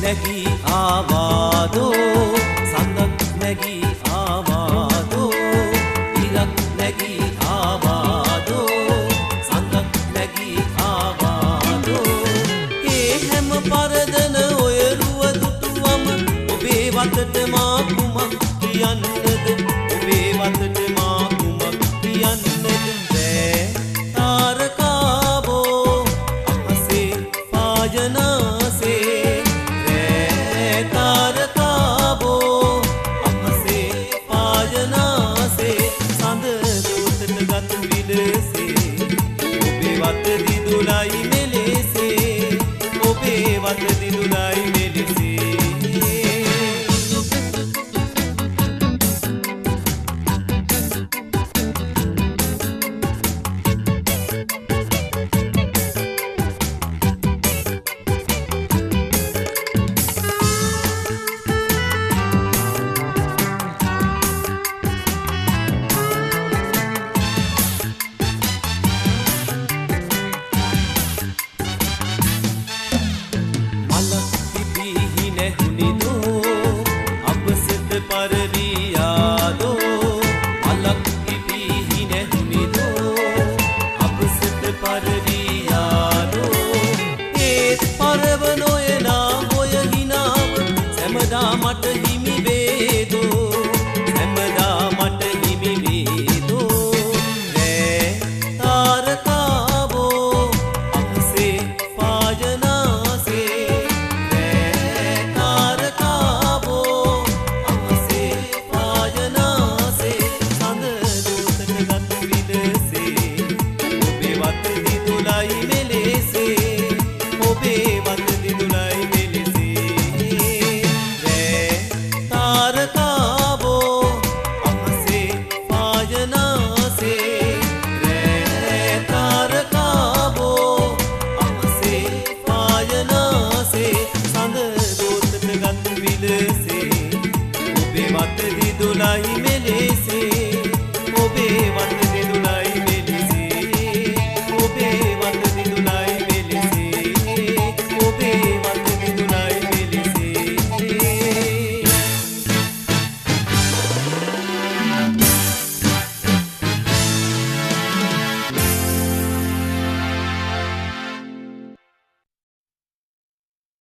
නැගී ආවාදෝ සඳක් නැගී ආවාදෝ ඉරක් නැගී ආවාදෝ සඳක් නැගී ආවාදෝ ඒ හැම පරදන ඔය රුව දුටුවම ඔබේ වතට මා කුමක් කියන්නද ඔබේ වතට මා කුමක් කියන්නද බෑ තාරකාවෝ අහසේ පායනාසේ රෑ තාරකාවෝ අහසේ පායනාසේ සඳ දෝතට ගත් විලසේ ඔබේ වත දිදුලයි මෙලෙසේ ඔබේ වත දිදුලයි මෙලෙසේ पररियादो अलग की भी नहीं दो अब सिद्ध पररी